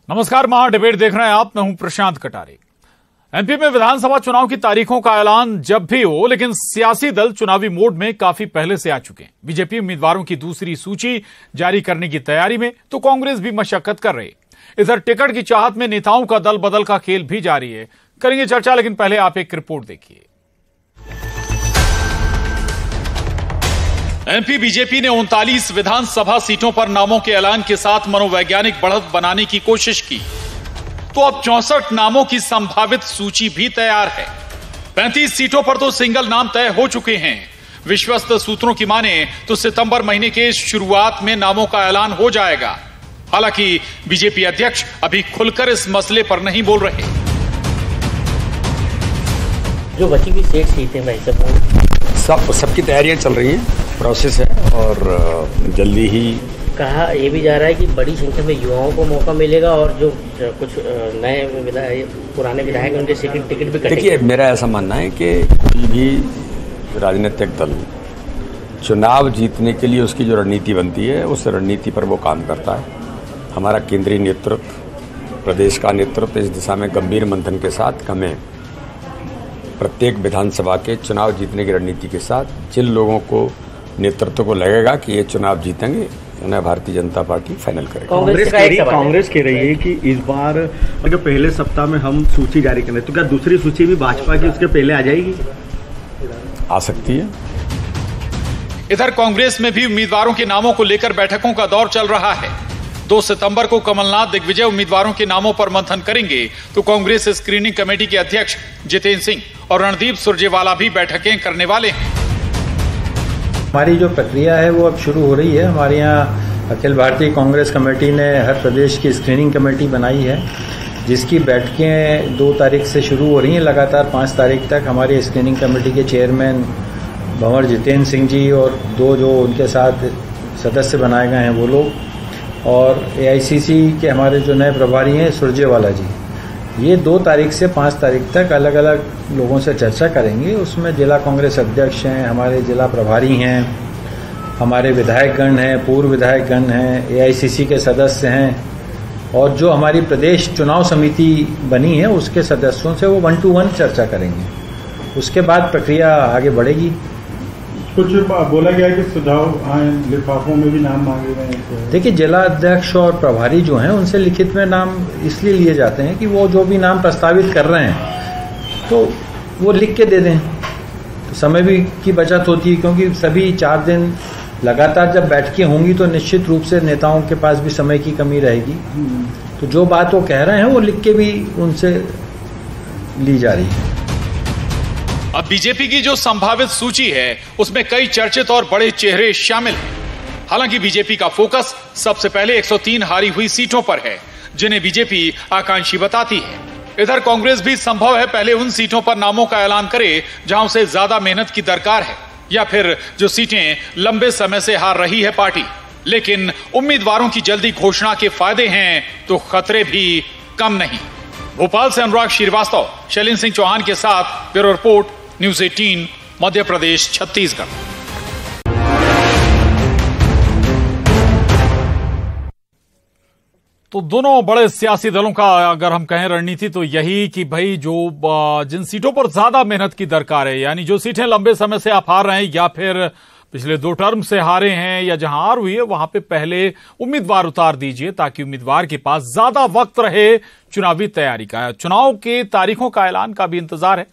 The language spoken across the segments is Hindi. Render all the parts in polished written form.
नमस्कार, महा डिबेट देख रहे हैं आप। मैं हूं प्रशांत कटारे। एमपी में विधानसभा चुनाव की तारीखों का ऐलान जब भी हो, लेकिन सियासी दल चुनावी मोड में काफी पहले से आ चुके हैं। बीजेपी उम्मीदवारों की दूसरी सूची जारी करने की तैयारी में, तो कांग्रेस भी मशक्कत कर रही है। इधर टिकट की चाहत में नेताओं का दल बदल का खेल भी जारी है। करेंगे चर्चा, लेकिन पहले आप एक रिपोर्ट देखिए। एमपी बीजेपी ने 39 विधानसभा सीटों पर नामों के ऐलान के साथ मनोवैज्ञानिक बढ़त बनाने की कोशिश की, तो अब 64 नामों की संभावित सूची भी तैयार है। 35 सीटों पर तो सिंगल नाम तय हो चुके हैं। विश्वस्त सूत्रों की माने तो सितंबर महीने के शुरुआत में नामों का ऐलान हो जाएगा। हालांकि बीजेपी अध्यक्ष अभी खुलकर इस मसले पर नहीं बोल रहे। जो बची हुई सीटें भाई सबकी तैयारियां चल रही हैं, प्रोसेस है और जल्दी ही कहा यह भी जा रहा है कि बड़ी संख्या में युवाओं को मौका मिलेगा और जो कुछ नए विधायक, पुराने विधायक, उनके टिकट भी कटेंगे। देखिए, मेरा ऐसा मानना है कि कोई भी राजनीतिक दल चुनाव जीतने के लिए उसकी जो रणनीति बनती है, उस रणनीति पर वो काम करता है। हमारा केंद्रीय नेतृत्व, प्रदेश का नेतृत्व इस दिशा में गंभीर मंथन के साथ हमें प्रत्येक विधानसभा के चुनाव जीतने की रणनीति के साथ जिन लोगों को नेतृत्व को लगेगा कि ये चुनाव जीतेंगे, उन्हें भारतीय जनता पार्टी फाइनल करेगी। कांग्रेस कह रही है कि इस बार अगर पहले सप्ताह में हम सूची जारी करें तो क्या दूसरी सूची भी भाजपा की उसके पहले आ जाएगी? आ सकती है। इधर कांग्रेस में भी उम्मीदवारों के नामों को लेकर बैठकों का दौर चल रहा है। 2 सितंबर को कमलनाथ दिग्विजय उम्मीदवारों के नामों पर मंथन करेंगे, तो कांग्रेस स्क्रीनिंग कमेटी के अध्यक्ष जितेंद्र सिंह और रणदीप सुरजेवाला भी बैठकें करने वाले हैं। हमारी जो प्रक्रिया है वो अब शुरू हो रही है। हमारे यहाँ अखिल भारतीय कांग्रेस कमेटी ने हर प्रदेश की स्क्रीनिंग कमेटी बनाई है, जिसकी बैठकें 2 तारीख से शुरू हो रही हैं, लगातार 5 तारीख तक। हमारी स्क्रीनिंग कमेटी के चेयरमैन भंवर जितेंद्र सिंह जी और 2 जो उनके साथ सदस्य बनाए गए हैं वो लोग, और एआईसीसी के हमारे जो नए प्रभारी हैं सुरजेवाला जी, ये 2 तारीख से 5 तारीख तक अलग अलग लोगों से चर्चा करेंगे। उसमें जिला कांग्रेस अध्यक्ष हैं, हमारे जिला प्रभारी हैं, हमारे विधायकगण हैं, पूर्व विधायकगण हैं, एआईसीसी के सदस्य हैं, और जो हमारी प्रदेश चुनाव समिति बनी है उसके सदस्यों से वो 1 to 1 चर्चा करेंगे। उसके बाद प्रक्रिया आगे बढ़ेगी। कुछ बोला गया कि सुझाव आए, लिफाफों में भी नाम मांगे गए हैं। देखिए, जिला अध्यक्ष और प्रभारी जो हैं उनसे लिखित में नाम इसलिए लिए जाते हैं कि वो जो भी नाम प्रस्तावित कर रहे हैं तो वो लिख के दे दें, तो समय भी की बचत होती है। क्योंकि सभी 4 दिन लगातार जब बैठकें होंगी तो निश्चित रूप से नेताओं के पास भी समय की कमी रहेगी। तो जो बात वो कह रहे हैं वो लिख के भी उनसे ली जा रही है। अब बीजेपी की जो संभावित सूची है उसमें कई चर्चित और बड़े चेहरे शामिल हैं। हालांकि बीजेपी का फोकस सबसे पहले 103 हारी हुई सीटों पर है, जिन्हें बीजेपी आकांक्षी बताती है। इधर कांग्रेस भी संभव है पहले उन सीटों पर नामों का ऐलान करे जहां उसे ज्यादा मेहनत की दरकार है, या फिर जो सीटें लंबे समय से हार रही है पार्टी। लेकिन उम्मीदवारों की जल्दी घोषणा के फायदे हैं तो खतरे भी कम नहीं। भोपाल से अनुराग श्रीवास्तव, शैलेंद्र सिंह चौहान के साथ bureau report, news 18, Madhya Pradesh, Chhattisgarh. तो दोनों बड़े सियासी दलों का अगर हम कहें रणनीति तो यही कि भाई जो जिन सीटों पर ज्यादा मेहनत की दरकार है, यानी जो सीटें लंबे समय से आप हार रहे हैं या फिर पिछले 2 टर्म से हारे हैं या जहां हार हुई है, वहां पे पहले उम्मीदवार उतार दीजिए ताकि उम्मीदवार के पास ज्यादा वक्त रहे चुनावी तैयारी का। चुनाव के तारीखों का ऐलान का भी इंतजार है।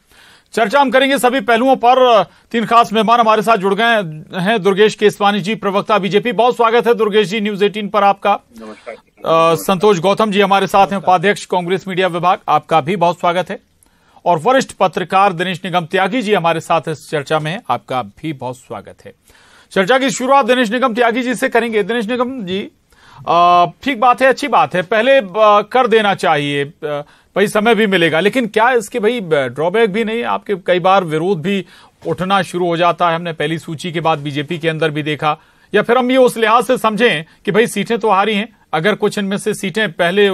चर्चा हम करेंगे सभी पहलुओं पर। 3 खास मेहमान हमारे साथ जुड़ गए हैं। दुर्गेश केसवानी जी, प्रवक्ता बीजेपी, बहुत स्वागत है दुर्गेश जी न्यूज़ 18 पर आपका। नमस्कार। संतोष गौतम जी हमारे साथ हैं, उपाध्यक्ष कांग्रेस मीडिया विभाग, आपका भी बहुत स्वागत है। और वरिष्ठ पत्रकार दिनेश निगम त्यागी जी हमारे साथ इस चर्चा में है, आपका भी बहुत स्वागत है। चर्चा की शुरुआत दिनेश निगम त्यागी जी से करेंगे। दिनेश निगम जी, ठीक बात है, अच्छी बात है, पहले कर देना चाहिए, भाई समय भी मिलेगा, लेकिन क्या इसके भाई ड्रॉबैक भी नहीं? आपके कई बार विरोध भी उठना शुरू हो जाता है, हमने पहली सूची के बाद बीजेपी के अंदर भी देखा। या फिर हम ये उस लिहाज से समझें कि भाई सीटें तो हारी हैं, अगर कुछ इनमें से सीटें पहले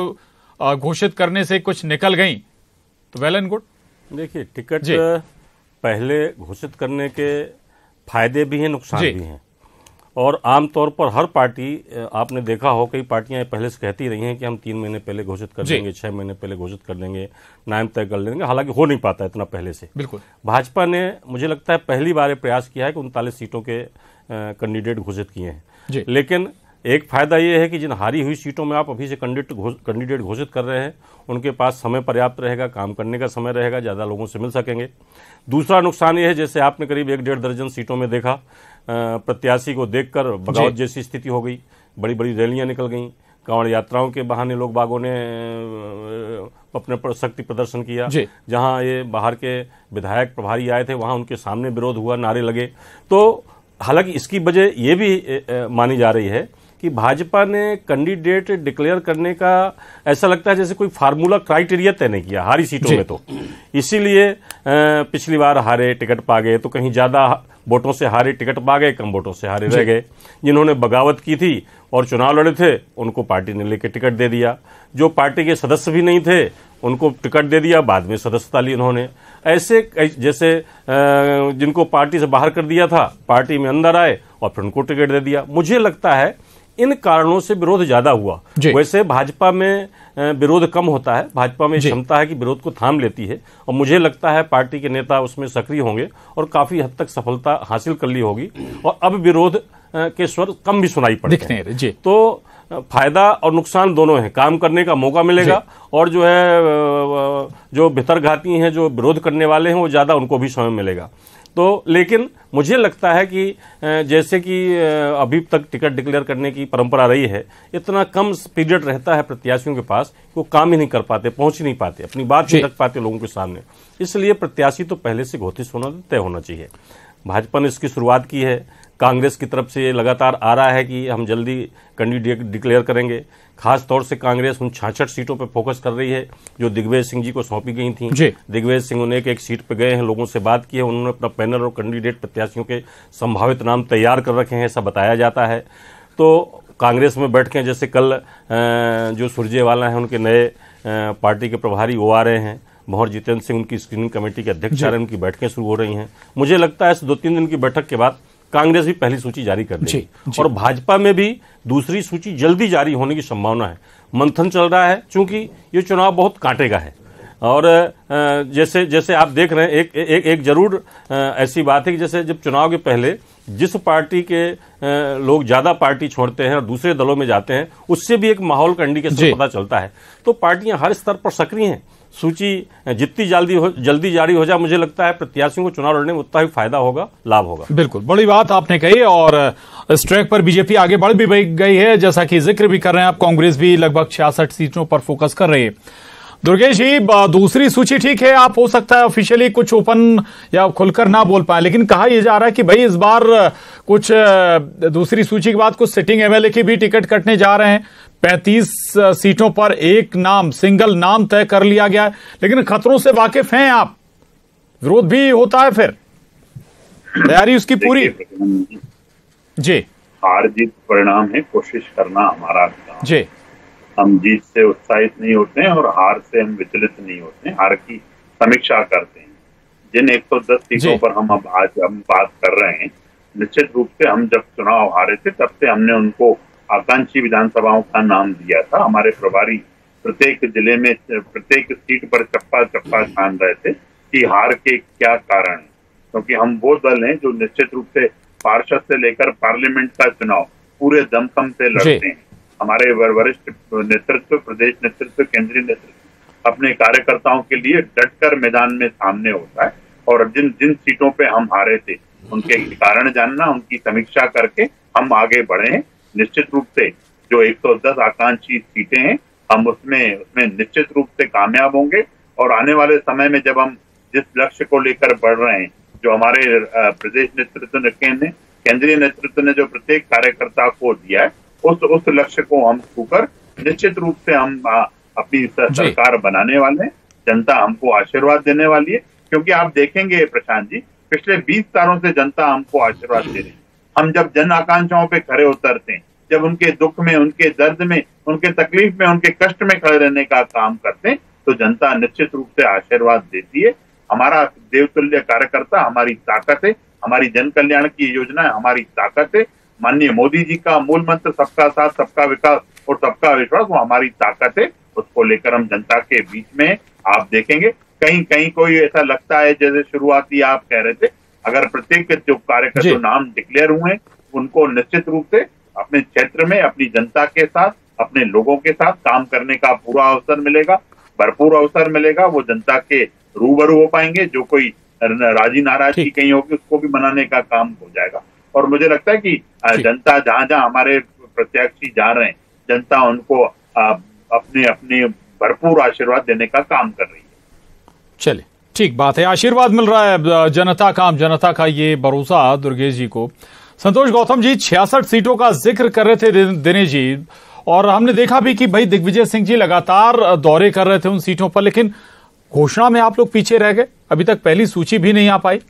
घोषित करने से कुछ निकल गई तो वेल एंड गुड। देखिए, टिकट पहले घोषित करने के फायदे भी हैं, नुकसान भी हैं। और आमतौर पर हर पार्टी, आपने देखा हो कई पार्टियां पहले से कहती रही हैं कि हम 3 महीने पहले घोषित कर देंगे, 6 महीने पहले घोषित कर देंगे, नाम तय कर लेंगे, हालांकि हो नहीं पाता इतना पहले से। बिल्कुल। भाजपा ने मुझे लगता है पहली बार प्रयास किया है कि 39 सीटों के कैंडिडेट घोषित किए हैं। लेकिन एक फायदा यह है कि जिन हारी हुई सीटों में आप अभी से कैंडिडेट घोषित कर रहे हैं, उनके पास समय पर्याप्त रहेगा, काम करने का समय रहेगा, ज्यादा लोगों से मिल सकेंगे। दूसरा नुकसान यह है, जैसे आपने करीब 1-1.5 दर्जन सीटों में देखा, प्रत्याशी को देखकर बगावत जैसी स्थिति हो गई, बड़ी बड़ी रैलियां निकल गईं, कांवड़ यात्राओं के बहाने लोग बागों ने अपने शक्ति प्रदर्शन किया। जहां ये बाहर के विधायक प्रभारी आए थे, वहां उनके सामने विरोध हुआ, नारे लगे। तो हालांकि इसकी वजह यह भी मानी जा रही है कि भाजपा ने कैंडिडेट डिक्लेयर करने का ऐसा लगता है जैसे कोई फार्मूला क्राइटेरिया तय नहीं किया हारी सीटों में, तो इसीलिए पिछली बार हारे टिकट पा गए, तो कहीं ज्यादा वोटों से हारे टिकट पा गए, कम वोटों से हारे रह गए। जिन्होंने बगावत की थी और चुनाव लड़े थे, उनको पार्टी ने लेकर टिकट दे दिया। जो पार्टी के सदस्य भी नहीं थे, उनको टिकट दे दिया, बाद में सदस्यता ली उन्होंने। ऐसे जैसे जिनको पार्टी से बाहर कर दिया था, पार्टी में अंदर आए और फिर उनको टिकट दे दिया। मुझे लगता है इन कारणों से विरोध ज्यादा हुआ। वैसे भाजपा में विरोध कम होता है, भाजपा में क्षमता है कि विरोध को थाम लेती है, और मुझे लगता है पार्टी के नेता उसमें सक्रिय होंगे और काफी हद तक सफलता हासिल कर ली होगी, और अब विरोध के स्वर कम भी सुनाई पड़ते हैं। तो फायदा और नुकसान दोनों है, काम करने का मौका मिलेगा, और जो है जो भितरघाती हैं, जो विरोध करने वाले हैं, वो ज्यादा उनको भी समय मिलेगा। तो लेकिन मुझे लगता है कि जैसे कि अभी तक टिकट डिक्लेयर करने की परंपरा रही है, इतना कम पीरियड रहता है प्रत्याशियों के पास, वो काम ही नहीं कर पाते, पहुंच नहीं पाते, अपनी बात नहीं रख पाते लोगों के सामने। इसलिए प्रत्याशी तो पहले से घोषित होना तय होना चाहिए। भाजपा ने इसकी शुरुआत की है, कांग्रेस की तरफ से लगातार आ रहा है कि हम जल्दी कैंडिडेट डिक्लेयर करेंगे। खास तौर से कांग्रेस उन 66 सीटों पर फोकस कर रही है जो दिग्विजय सिंह जी को सौंपी गई थी। दिग्विजय सिंह उन्हें एक सीट पर गए हैं, लोगों से बात की है, उन्होंने अपना पैनल और कैंडिडेट प्रत्याशियों के संभावित नाम तैयार कर रखे हैं, ऐसा बताया जाता है। तो कांग्रेस में बैठ के जैसे कल जो सुरजेवाला है, उनके नए पार्टी के प्रभारी वो आ रहे हैं, भंवर जितेंद्र सिंह उनकी स्क्रीनिंग कमेटी के अध्यक्ष आ रहे हैं, उनकी बैठकें शुरू हो रही हैं। मुझे लगता है इस 2-3 दिन की बैठक के बाद कांग्रेस भी पहली सूची जारी कर देगी, और भाजपा में भी दूसरी सूची जल्दी जारी होने की संभावना है। मंथन चल रहा है, चूंकि ये चुनाव बहुत कांटे का है, और जैसे जैसे आप देख रहे हैं, एक जरूर ऐसी बात है कि जैसे जब चुनाव के पहले जिस पार्टी के लोग ज्यादा पार्टी छोड़ते हैं और दूसरे दलों में जाते हैं, उससे भी एक माहौल का इंडिकेशन पता चलता है। तो पार्टियां हर स्तर पर सक्रिय हैं। सूची जितनी जल्दी जारी हो जाए, मुझे लगता है प्रत्याशियों को चुनाव लड़ने में उतना ही फायदा होगा, लाभ होगा। बिल्कुल, बड़ी बात आपने कही, और इस ट्रैक पर बीजेपी आगे बढ़ भी गई है, जैसा कि जिक्र भी कर रहे हैं आप। कांग्रेस भी लगभग 66 सीटों पर फोकस कर रही है। दुर्गेश जी, दूसरी सूची ठीक है, आप हो सकता है ऑफिशियली कुछ ओपन या खुलकर ना बोल पाए, लेकिन कहा यह जा रहा है कि भाई इस बार कुछ दूसरी सूची के बाद कुछ सिटिंग एमएलए की भी टिकट कटने जा रहे हैं। 35 सीटों पर एक नाम, सिंगल नाम तय कर लिया गया है, लेकिन खतरों से वाकिफ हैं आप, विरोध भी होता है, फिर तैयारी उसकी पूरी? जी, हार जीत परिणाम है, कोशिश करना हमारा काम। जी, हम जीत से उत्साहित नहीं होते हैं और हार से हम विचलित नहीं होते हैं, हार की समीक्षा करते हैं। जिन 110 सीटों पर हम अब आज बात कर रहे हैं, निश्चित रूप से हम जब चुनाव हारे थे तब से हमने उनको आकांक्षी विधानसभाओं का नाम दिया था। हमारे प्रभारी प्रत्येक जिले में प्रत्येक सीट पर चप्पा चप्पा छान रहे थे कि हार के क्या कारण है, क्योंकि हम वो दल हैं जो निश्चित रूप से पार्षद से लेकर पार्लियामेंट का चुनाव पूरे दमखम से लड़ते हैं। हमारे वरिष्ठ नेतृत्व, प्रदेश नेतृत्व, केंद्रीय नेतृत्व अपने कार्यकर्ताओं के लिए डटकर मैदान में सामने होता है, और जिन जिन सीटों पे हम हारे थे उनके कारण जानना, उनकी समीक्षा करके हम आगे बढ़े हैं। निश्चित रूप से जो 110 आकांक्षी सीटें हैं, हम उसमें निश्चित रूप से कामयाब होंगे, और आने वाले समय में जब हम जिस लक्ष्य को लेकर बढ़ रहे हैं, जो हमारे प्रदेश नेतृत्व ने, केंद्रीय नेतृत्व ने जो प्रत्येक कार्यकर्ता को दिया है, उस लक्ष्य को हम छूकर निश्चित रूप से हम अपनी सरकार बनाने वाले हैं। जनता हमको आशीर्वाद देने वाली है, क्योंकि आप देखेंगे प्रशांत जी, पिछले 20 सालों से जनता हमको आशीर्वाद दे रही है। हम जब जन आकांक्षाओं पे खड़े उतरते हैं, जब उनके दुख में, उनके दर्द में, उनके तकलीफ में, उनके कष्ट में खड़े रहने का काम करते हैं, तो जनता निश्चित रूप से आशीर्वाद देती है। हमारा देवतुल्य कार्यकर्ता हमारी ताकत है, हमारी जन कल्याण की योजना हमारी ताकत है, माननीय मोदी जी का मूल मंत्र सबका साथ, सबका विकास और सबका विश्वास, वो हमारी ताकत है। उसको लेकर हम जनता के बीच में आप देखेंगे कहीं कहीं कोई ऐसा लगता है जैसे शुरुआती आप कह रहे थे, अगर प्रत्येक जो कार्यकर्ता जो नाम डिक्लेयर हुए उनको निश्चित रूप से अपने क्षेत्र में अपनी जनता के साथ, अपने लोगों के साथ काम करने का पूरा अवसर मिलेगा, भरपूर अवसर मिलेगा। वो जनता के रूबरू हो पाएंगे, जो कोई राजी नाराजगी कहीं होगी उसको भी मनाने का काम हो जाएगा। और मुझे लगता है कि जनता जहां जहां हमारे प्रत्याशी जा रहे हैं, जनता उनको अपने अपने भरपूर आशीर्वाद देने का काम कर रही है। चलिए, ठीक बात है, आशीर्वाद मिल रहा है जनता का, जनता का ये भरोसा दुर्गेश जी को। संतोष गौतम जी 66 सीटों का जिक्र कर रहे थे दिनेश जी, और हमने देखा भी कि भाई दिग्विजय सिंह जी लगातार दौरे कर रहे थे उन सीटों पर, लेकिन घोषणा में आप लोग पीछे रह गए, अभी तक पहली सूची भी नहीं आ पाई।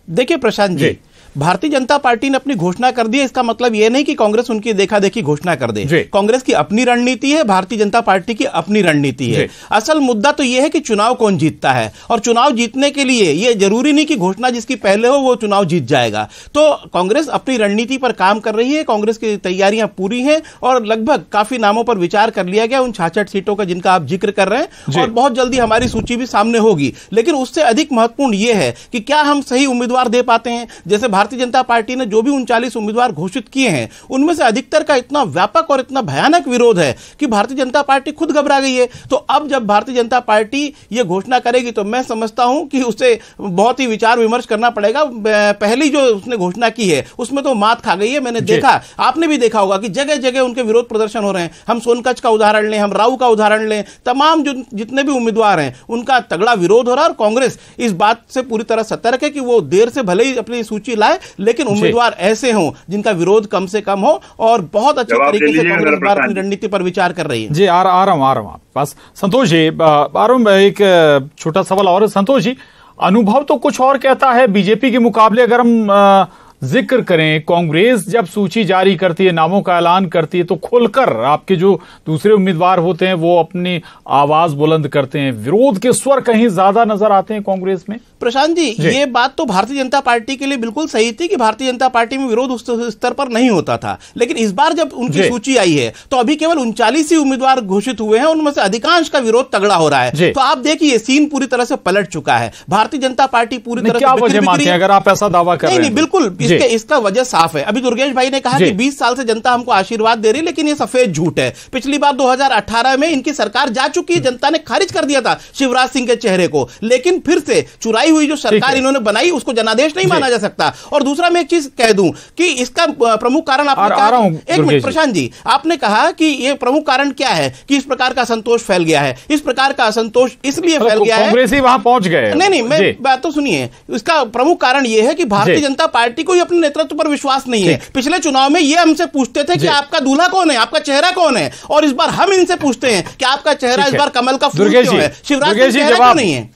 देखिए प्रशांत जी, भारतीय जनता पार्टी ने अपनी घोषणा कर दी है, इसका मतलब यह नहीं कि कांग्रेस उनकी देखा देखी घोषणा कर दे। कांग्रेस की अपनी रणनीति है, भारतीय जनता पार्टी की अपनी रणनीति है। असल मुद्दा तो यह है कि चुनाव कौन जीतता है, और चुनाव जीतने के लिए यह जरूरी नहीं कि घोषणा जिसकी पहले हो वो चुनाव जीत जाएगा। तो कांग्रेस अपनी रणनीति पर काम कर रही है, कांग्रेस की तैयारियां पूरी हैं, और लगभग काफी नामों पर विचार कर लिया गया उन 66 सीटों का जिनका आप जिक्र कर रहे हैं, और बहुत जल्दी हमारी सूची भी सामने होगी। लेकिन उससे अधिक महत्वपूर्ण यह है कि क्या हम सही उम्मीदवार दे पाते हैं। जैसे भारतीय जनता पार्टी जो भी 39 उम्मीदवार घोषित किए हैं, उनमें से अधिकतर का इतना व्यापक और इतना भयानक विरोध है कि भारतीय जनता पार्टी खुद घबरा गई है। तो अब जब भारतीय जनता पार्टी यह घोषणा करेगी तो मैं समझता हूं कि उसे बहुत ही विचार विमर्श करना पड़ेगा। पहली जो उसने घोषणा की है उसमें तो मात खा गई है। मैंने देखा, आपने भी देखा होगा कि जगह जगह उनके विरोध प्रदर्शन हो रहे हैं। हम सोनकच्छ का उदाहरण लें, हम राऊ का उदाहरण लें, तमाम जो जितने भी उम्मीदवार हैं उनका तगड़ा विरोध हो रहा है। और कांग्रेस इस बात से पूरी तरह सतर्क है कि वो देर से भले ही अपनी सूची लाए, लेकिन उम्मीदवार ऐसे हों जिनका विरोध कम से कम हो, और बहुत अच्छे तरीके से कांग्रेस अपनी रणनीति पर विचार कर रही है। जी आ रहा हूं बस। संतोष जी, एक छोटा सवाल और। संतोष जी, अनुभव तो कुछ और कहता है बीजेपी के मुकाबले। अगर हम जिक्र करें, कांग्रेस जब सूची जारी करती है, नामों का ऐलान करती है, तो खुलकर आपके जो दूसरे उम्मीदवार होते हैं वो अपनी आवाज बुलंद करते हैं, विरोध के स्वर कहीं ज्यादा नजर आते हैं कांग्रेस में। प्रशांत जी, ये बात तो भारतीय जनता पार्टी के लिए बिल्कुल सही थी कि भारतीय जनता पार्टी में विरोध उस स्तर पर नहीं होता था। लेकिन इस बार जब उनकी सूची आई है तो अभी केवल 39 ही उम्मीदवार घोषित हुए हैं, उनमें से अधिकांश का विरोध तगड़ा हो रहा है। तो आप देखिए, सीन पूरी तरह से पलट चुका है। भारतीय जनता पार्टी पूरी तरह से वजह मानते हैं अगर आप ऐसा दावा कर रहे हैं? नहीं, बिल्कुल इसका वजह साफ है। अभी दुर्गेश भाई ने कहा कि 20 साल से जनता हमको आशीर्वाद दे रही, लेकिन ये सफेद झूठ है। पिछली बार 2018 में इनकी सरकार जा चुकी है, जनता ने खारिज कर दिया था शिवराज सिंह के चेहरे को, लेकिन फिर से चुराई हुई जो सरकार इन्होंने बनाई उसको जनादेश नहीं माना जा सकता। और दूसरा मैं एक चीज कह दूं कि इसका प्रमुख कारण आपने कहा, एक मिनट प्रशांत जी, आपने कहा कि यह प्रमुख कारण क्या है कि इस प्रकार का असंतोष फैल गया है। इस प्रकार का असंतोष इसलिए फैल गया है, कांग्रेस ही वहां पहुंच गए। नहीं, मैं बात तो सुनिए। इसका प्रमुख कारण यह है कि भारतीय जनता पार्टी को अपने नेतृत्व पर विश्वास नहीं है। पिछले चुनाव में ये हमसे पूछते थे कि आपका दूल्हा कौन है, आपका चेहरा कौन है, और इस बार हम इनसे पूछते हैं कि आपका चेहरा इस बार कमल का फूल क्यों है, शिवराज सिंह चेहरा क्यों नहीं है।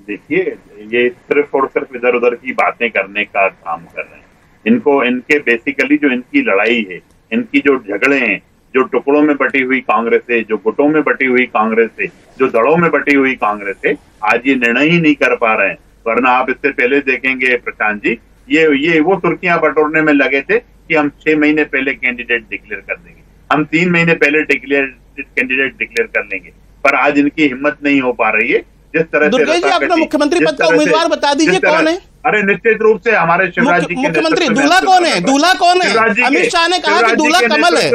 देखिए, ये सिर्फ और सिर्फ इधर उधर की बातें करने का काम कर रहे हैं। इनको इनके बेसिकली जो इनकी लड़ाई है, इनकी जो झगड़े हैं, जो टुकड़ों में बटी हुई कांग्रेस है, जो गुटों में बटी हुई कांग्रेस है, जो दड़ों में बटी हुई कांग्रेस है, आज ये निर्णय ही नहीं कर पा रहे हैं। वरना आप इससे पहले देखेंगे प्रशांत जी, ये वो सुर्खियां बटोरने में लगे थे कि हम 6 महीने पहले कैंडिडेट डिक्लेयर कर देंगे, हम 3 महीने पहले कैंडिडेट डिक्लेयर कर लेंगे। पर आज इनकी हिम्मत नहीं हो पा रही है। जिस तरह से अपना मुख्यमंत्री पद का उम्मीदवार बता दीजिए कौन है। अरे निश्चित रूप से हमारे शिवराज जी के मुख्यमंत्री दूल्हा कौन है, दूल्हा कौन है? अमित शाह ने कहा कि दूल्हा कमल है।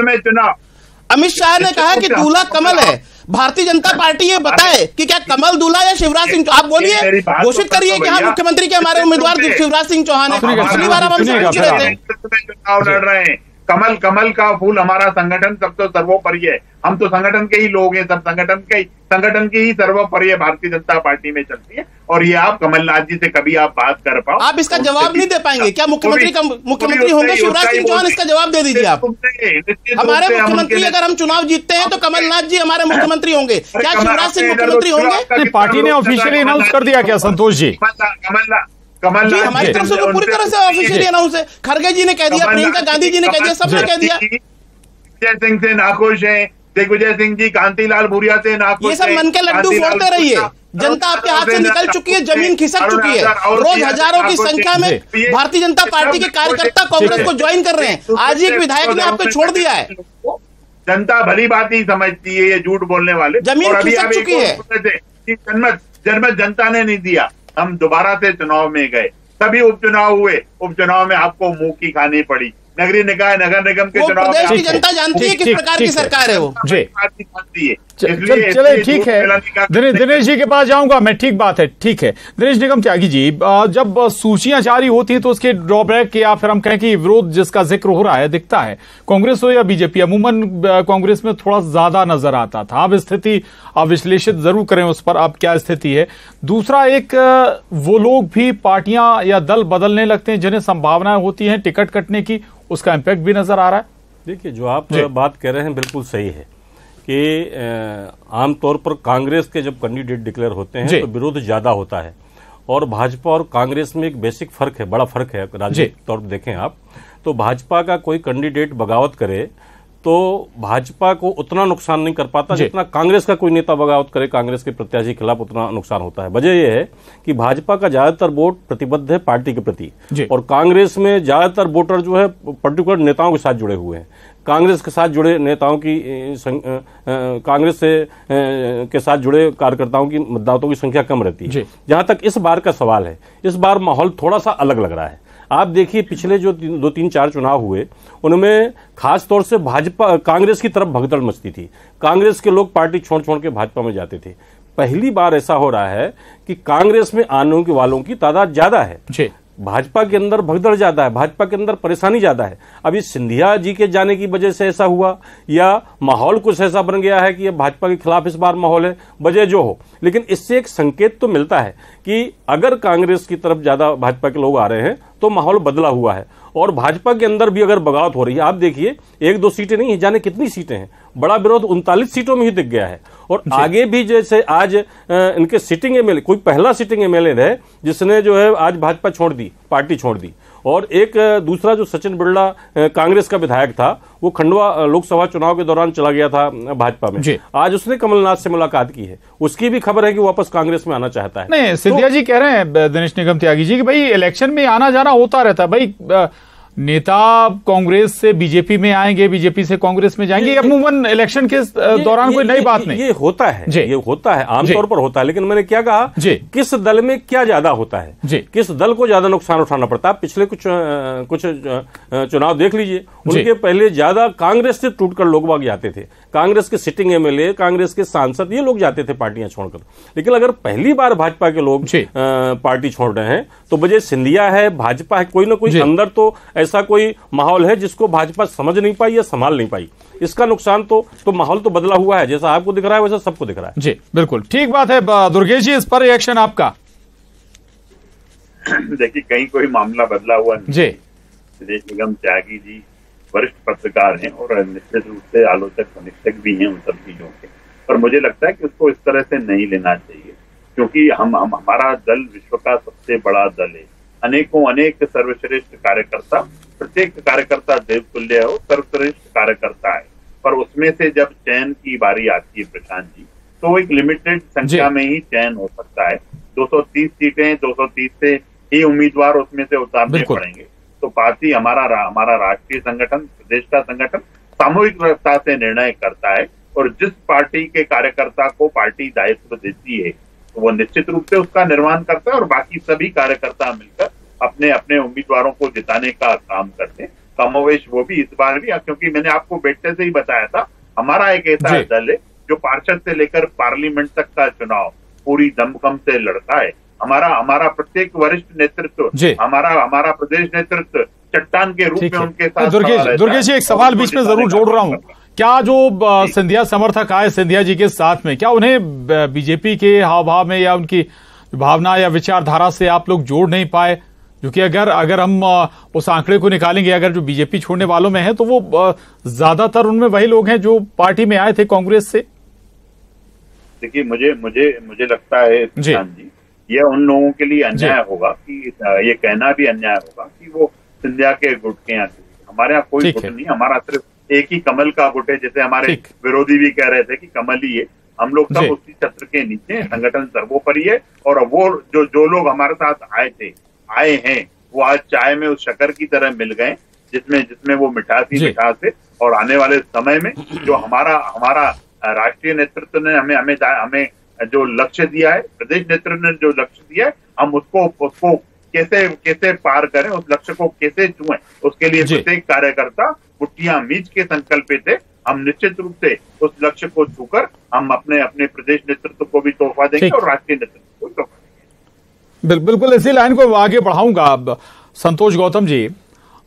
अमित शाह ने कहा कि दूल्हा कमल है। भारतीय जनता पार्टी ये बताए कि क्या कमल दूल्हा या शिवराज सिंह? आप बोलिए, घोषित करिए कि हाँ मुख्यमंत्री के हमारे उम्मीदवार शिवराज सिंह चौहान है। पिछली बार हम चुनाव लड़ रहे हैं। कमल का फूल हमारा संगठन सब तो सर्वोपरि है। हम तो संगठन के ही लोग हैं, सब संगठन की ही सर्वोपरि भारतीय जनता पार्टी में चलती है। और ये आप कमलनाथ जी से कभी आप बात कर पाओ, आप इसका जवाब नहीं दे पाएंगे क्या? मुख्यमंत्री होंगे शिवराज सिंह चौहान, इसका जवाब दे दीजिए आप। हमारे मुख्यमंत्री अगर हम चुनाव जीतते हैं तो कमलनाथ जी हमारे मुख्यमंत्री होंगे, क्या शिवराज सिंह मुख्यमंत्री होंगे? पार्टी ने ऑफिशियली अनाउंस कर दिया क्या संतोष जी? कमलनाथ जी हमारी तरफ से तो पूरी तरह से ऑफिशियली अनाउंस है। खड़गे जी ने कह दिया, प्रियंका गांधी जी ने कह दिया, सबने कह दिया। विजय सिंह से नाखुश है, दिग्विजय सिंह जी कांतिलाल भूरिया थे, नागपुर ये सब मन के लड्डू फोड़ते रहिए। जनता आपके हाथ से निकल चुकी है, जमीन खिसक चुकी है। रोज हजारों की संख्या में भारतीय जनता पार्टी के कार्यकर्ता कांग्रेस को ज्वाइन कर रहे हैं। आज एक विधायक ने आपको छोड़ दिया है। जनता भली बात नहीं समझती है ये झूठ बोलने वाले। जमीन खिसक चुकी है। जनमत जनता ने नहीं दिया, हम दोबारा से चुनाव में गए, तभी उपचुनाव हुए, उपचुनाव में आपको मुंह की खानी पड़ी। नगरीय निकाय नगर निगम के चुनाव प्रदेश की जनता जानती है किस प्रकार की सरकार है वो। जी चलिए ठीक है, दिनेश जी के पास जाऊंगा मैं। ठीक बात है, ठीक है दिनेश निगम त्यागी जी, जब सूचियां जारी होती हैं तो उसके ड्रॉबैक या फिर हम कहें कि विरोध जिसका जिक्र हो रहा है दिखता है, कांग्रेस हो या बीजेपी, अमूमन कांग्रेस में थोड़ा ज्यादा नजर आता था। अब स्थिति आप विश्लेषित जरूर करें उस पर, अब क्या स्थिति है। दूसरा, एक वो लोग भी पार्टियां या दल बदलने लगते हैं जिन्हें संभावनाएं होती हैं टिकट कटने की, उसका इम्पैक्ट भी नजर आ रहा है। देखिए, जो आप बात कह रहे हैं बिल्कुल सही है कि आमतौर पर कांग्रेस के जब कैंडिडेट डिक्लेयर होते हैं तो विरोध ज्यादा होता है, और भाजपा और कांग्रेस में एक बेसिक फर्क है, बड़ा फर्क है। राजनीतिक तौर पर देखें आप तो भाजपा का कोई कैंडिडेट बगावत करे तो भाजपा को उतना नुकसान नहीं कर पाता जितना कांग्रेस का कोई नेता बगावत करे कांग्रेस के प्रत्याशी के खिलाफ, उतना नुकसान होता है। वजह यह है कि भाजपा का ज्यादातर वोट प्रतिबद्ध है पार्टी के प्रति, और कांग्रेस में ज्यादातर वोटर जो है पर्टिकुलर नेताओं के साथ जुड़े हुए हैं। कांग्रेस के साथ जुड़े नेताओं की कांग्रेस से के साथ जुड़े कार्यकर्ताओं की मतदाताओं की संख्या कम रहती है। जहां तक इस बार का सवाल है, इस बार माहौल थोड़ा सा अलग लग रहा है। आप देखिए, पिछले जो 2-3-4 चुनाव हुए उनमें खास तौर से भाजपा कांग्रेस की तरफ भगदड़ मचती थी। कांग्रेस के लोग पार्टी छोड़ छोड़ के भाजपा में जाते थे। पहली बार ऐसा हो रहा है कि कांग्रेस में आने वालों की तादाद ज्यादा है, भाजपा के अंदर भगदड़ ज्यादा है, भाजपा के अंदर परेशानी ज्यादा है। अभी सिंधिया जी के जाने की वजह से ऐसा हुआ या माहौल कुछ ऐसा बन गया है कि ये भाजपा के खिलाफ इस बार माहौल है, वजह जो हो, लेकिन इससे एक संकेत तो मिलता है कि अगर कांग्रेस की तरफ ज्यादा भाजपा के लोग आ रहे हैं तो माहौल बदला हुआ है। और भाजपा के अंदर भी अगर बगावत हो रही है, आप देखिए 1-2 सीटें नहीं, जाने कितनी सीटें हैं, बड़ा विरोध 39 सीटों में ही दिख गया है। और आगे भी जैसे आज इनके सिटिंग एमएलए, कोई पहला सिटिंग एमएलए है जिसने जो है आज भाजपा छोड़ दी, पार्टी छोड़ दी, और एक दूसरा जो सचिन बिरला कांग्रेस का विधायक था, वो खंडवा लोकसभा चुनाव के दौरान चला गया था भाजपा में, आज उसने कमलनाथ से मुलाकात की है, उसकी भी खबर है कि वापस कांग्रेस में आना चाहता है। नहीं, सिंधिया जी कह रहे हैं दिनेश निगम त्यागी जी कि भाई इलेक्शन में आना जाना होता रहता है, भाई नेता कांग्रेस से बीजेपी में आएंगे, बीजेपी से कांग्रेस में जाएंगे, अमूमन इलेक्शन के दौरान कोई नई बात नहीं। ये होता है, ये होता है, आमतौर पर होता है। लेकिन मैंने क्या कहा, किस दल में क्या ज्यादा होता है, किस दल को ज्यादा नुकसान उठाना पड़ता है। पिछले कुछ चुनाव देख लीजिए, उनके पहले ज्यादा कांग्रेस से टूटकर लोग बाग जाते थे, कांग्रेस के सिटिंग एमएलए, कांग्रेस के सांसद, ये लोग जाते थे पार्टियां छोड़कर। लेकिन अगर पहली बार भाजपा के लोग पार्टी छोड़ रहे हैं तो वजह सिंधिया है, भाजपा है, कोई ना कोई अंदर तो ऐसा कोई माहौल है जिसको भाजपा समझ नहीं पाई या संभाल नहीं पाई। इसका नुकसान तो माहौल तो बदला हुआ है, जैसा आपको दिख रहा है वैसा सबको दिख रहा है। जी बिल्कुल ठीक बात है। दुर्गेश जी, इस पर रिएक्शन आपका? देखिए, कहीं कोई मामला बदला हुआ नहीं। जी, दिनेश निगम त्यागी जी वरिष्ठ पत्रकार हैं और निश्चित रूप से आलोचक समीक्षक भी हैं उन सब चीजों के, और मुझे लगता है कि उसको इस तरह से नहीं लेना चाहिए, क्योंकि हमारा दल विश्व का सबसे बड़ा दल है। अनेक सर्वश्रेष्ठ कार्यकर्ता, प्रत्येक कार्यकर्ता देवतुल्य हो, सर्वश्रेष्ठ कार्यकर्ता है, पर उसमें से जब चयन की बारी आती है प्रशांत जी, तो एक लिमिटेड संख्या में ही चयन हो सकता है। 230 सीटें, 230 से ही उम्मीदवार उसमें से उतारने पड़ेंगे। तो पार्टी, हमारा राष्ट्रीय संगठन, प्रदेश का संगठन सामूहिक व्यवस्था से निर्णय करता है, और जिस पार्टी के कार्यकर्ता को पार्टी दायित्व देती है तो वो निश्चित रूप से उसका निर्माण करता है, और बाकी सभी कार्यकर्ता मिलकर अपने अपने उम्मीदवारों को जिताने का काम करते हैं। कमोवेश वो भी इस बार भी, क्योंकि मैंने आपको बैठते से ही बताया था, हमारा एक ऐसा दल है जो पार्षद से लेकर पार्लियामेंट तक का चुनाव पूरी दमखम से लड़ता है। हमारा प्रत्येक वरिष्ठ नेतृत्व, हमारा प्रदेश नेतृत्व चट्टान के रूप में उनके साथ। दुर्गेश जी, एक सवाल बीच में जरूर जोड़ रहा हूँ, क्या जो सिंधिया समर्थक आए सिंधिया जी के साथ में, क्या उन्हें बीजेपी के हाव भाव में या उनकी भावना या विचारधारा से आप लोग जोड़ नहीं पाए? क्योंकि अगर हम उस आंकड़े को निकालेंगे, अगर जो बीजेपी छोड़ने वालों में है तो वो ज्यादातर उनमें वही लोग हैं जो पार्टी में आए थे कांग्रेस से। देखिए, मुझे लगता है जी, यह उन लोगों के लिए अन्याय होगा कि ये कहना भी अन्याय होगा कि वो सिंधिया के गुट के यहाँ, हमारे यहाँ कोई गुट नहीं, हमारा सिर्फ एक ही कमल का गुट है, जैसे हमारे विरोधी भी कह रहे थे कि कमल ही है। हम लोग सब उसी छत्र के नीचे, संगठन सर्वोपरि है। और वो जो लोग हमारे साथ आए हैं वो आज चाय में उस शक्कर की तरह मिल गए, जिसमें वो मिठास है। और आने वाले समय में जो हमारा राष्ट्रीय नेतृत्व ने हमें जो लक्ष्य दिया है, प्रदेश नेतृत्व ने जो लक्ष्य दिया है, हम उसको कैसे पार करें, उस लक्ष्य को कैसे छुएं, उसके लिए प्रत्येक कार्यकर्ता मुट्ठियां मींच के संकल्पित है। हम निश्चित रूप से उस लक्ष्य को छूकर हम अपने प्रदेश नेतृत्व को भी तोहफा देंगे और राष्ट्रीय नेतृत्व को तोहफा देंगे। बिल्कुल इसी लाइन को आगे बढ़ाऊंगा। अब संतोष गौतम जी,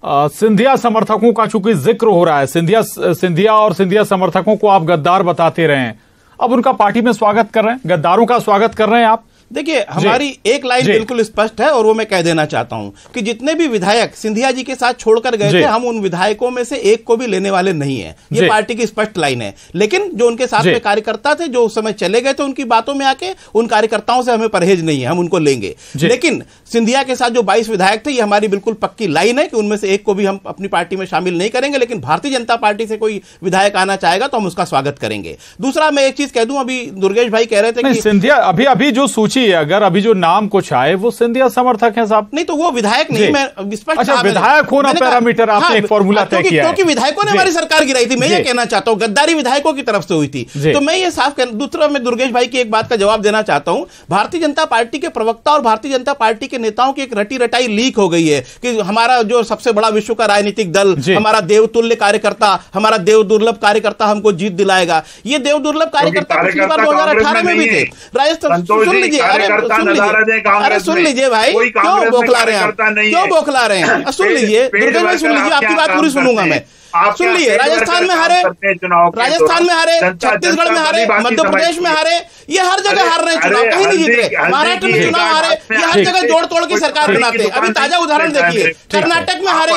सिंधिया समर्थकों का चूंकि जिक्र हो रहा है, सिंधिया और सिंधिया समर्थकों को आप गद्दार बताते रहे हैं, अब उनका पार्टी में स्वागत कर रहे हैं, गद्दारों का स्वागत कर रहे हैं आप? देखिए, हमारी एक लाइन बिल्कुल स्पष्ट है और वो मैं कह देना चाहता हूं कि जितने भी विधायक सिंधिया जी के साथ छोड़कर गए थे, हम उन विधायकों में से एक को भी लेने वाले नहीं है। ये पार्टी की स्पष्ट लाइन है। लेकिन जो उनके साथ में कार्यकर्ता थे, जो उस समय चले गए थे, उनकी बातों में आके उन कार्यकर्ताओं से हमें परहेज नहीं है, हम उनको लेंगे। लेकिन सिंधिया के साथ जो 22 विधायक थे, ये हमारी बिल्कुल पक्की लाइन है कि उनमें से एक को भी हम अपनी पार्टी में शामिल नहीं करेंगे। लेकिन भारतीय जनता पार्टी से कोई विधायक आना चाहेगा तो हम उसका स्वागत करेंगे। दूसरा, मैं एक चीज कह दूं, अभी दुर्गेश भाई कह रहे थे कि सिंधिया अभी जो सूची है, अगर अभी जो नाम कुछ आए वो सिंधिया समर्थक हैं साहब? नहीं, तो वो विधायक नहीं, मैं स्पष्ट। अच्छा, विधायक होना पैरामीटर आपने एक फॉर्मूला तय किया है, क्योंकि विधायकों ने हमारी सरकार गिराई थी। मैं ये कहना चाहता हूं, गद्दारी विधायकों की तरफ से हुई थी, तो मैं ये साफ कहना। दूसरा, मैं दुर्गेश भाई की एक बात का जवाब देना चाहता हूं। भारतीय जनता पार्टी के प्रवक्ता और भारतीय जनता पार्टी के नेताओं की एक रटी रटाई लीक हो गई है कि हमारा जो सबसे बड़ा विश्व का राजनीतिक दल, हमारा देवतुल्य कार्यकर्ता, हमारा देव दुर्लभ कार्यकर्ता हमको जीत दिलाएगा। ये देव दुर्लभ कार्यकर्ता पिछली बार 2018 में भी थे। राजस्थान, सुन लीजिए भाई, क्यों बौखला रहे हैं आप? क्यों बौखला रहे हैं? सुन लीजिए दुर्गेश भाई, सुन लीजिए, आपकी बात पूरी सुनूंगा मैं। सुन लीजिए, राजस्थान में हारे, छत्तीसगढ़ में हारे, मध्य प्रदेश में हारे, ये हर जगह हार रहे हैं चुनाव, कहीं नहीं जीत रहे। महाराष्ट्र में चुनाव हारे, ये हर जगह जोड़ तोड़ की सरकार बनाते हैं। अभी ताजा उदाहरण देखिए, कर्नाटक में हारे,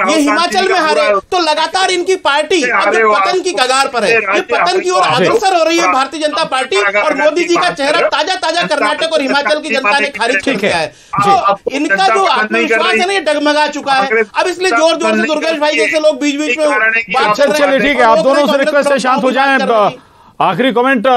ये हिमाचल में हारे। तो लगातार इनकी पार्टी अब पतन की कगार पर है, ये पतन की ओर अग्रसर हो रही है भारतीय जनता पार्टी। और मोदी जी का चेहरा ताजा कर्नाटक और हिमाचल की जनता ने खारिज कर दिया है। इनका जो आत्मविश्वास है ना, ये डगमगा चुका है। अब इसलिए जोर जोर से दुर्गेश भाई जैसे लोग बीच में बात। चलिए ठीक है, आप दोनों से रिक्वेस्ट है शांत हो जाएं। आखिरी कमेंट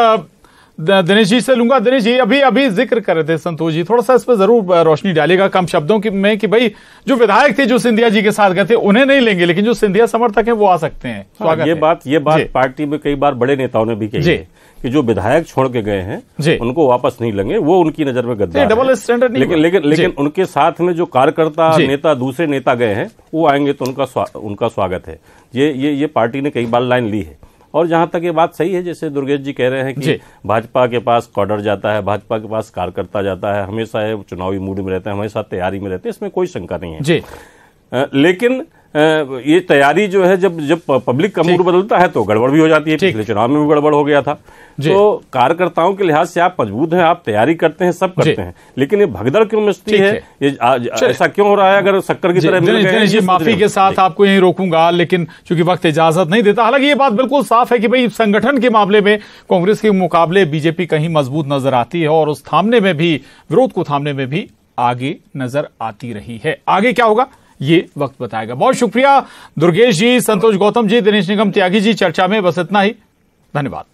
दिनेश जी से लूंगा। दिनेश जी, अभी जिक्र कर रहे थे संतोष जी, थोड़ा सा इस पर जरूर रोशनी डालेगा कम शब्दों में कि भाई जो विधायक थे जो सिंधिया जी के साथ गए थे उन्हें नहीं लेंगे, लेकिन जो सिंधिया समर्थक हैं वो आ सकते हैं। स्वागत ये बात पार्टी में कई बार बड़े नेताओं ने भी कही है कि जो विधायक छोड़ के गए हैं उनको वापस नहीं लेंगे, वो उनकी नजर में गद्दार डबल स्टैंडर्ड नहीं। लेकिन उनके साथ में जो कार्यकर्ता नेता दूसरे नेता गए हैं वो आएंगे तो उनका स्वागत है। ये पार्टी ने कई बार लाइन ली है। और जहां तक ये बात सही है, जैसे दुर्गेश जी कह रहे हैं कि भाजपा के पास कॉडर जाता है, भाजपा के पास कार्यकर्ता जाता है, हमेशा चुनावी मूड में रहते हैं, हमेशा तैयारी में रहते हैं, इसमें कोई शंका नहीं है। लेकिन ये तैयारी जो है, जब पब्लिक का मूड बदलता है तो गड़बड़ भी हो जाती है। पिछले चुनाव में भी गड़बड़ हो गया था। तो कार्यकर्ताओं के लिहाज से आप मजबूत हैं, आप तैयारी करते हैं, सब करते हैं, लेकिन ये भगदड़ क्यों मचती है? ये ऐसा क्यों हो रहा है? अगर शक्कर की तरह मिल गए। माफी के साथ आपको यहीं रोकूंगा, लेकिन चूंकि वक्त इजाजत नहीं देता। हालांकि ये बात बिल्कुल साफ है कि भाई संगठन के मामले में कांग्रेस के मुकाबले बीजेपी कहीं मजबूत नजर आती है और उस थामने में भी, विरोध को थामने में भी आगे नजर आती रही है। आगे क्या होगा ये वक्त बताएगा। बहुत शुक्रिया दुर्गेश जी, संतोष गौतम जी, दिनेश निगम त्यागी जी। चर्चा में बस इतना ही, धन्यवाद।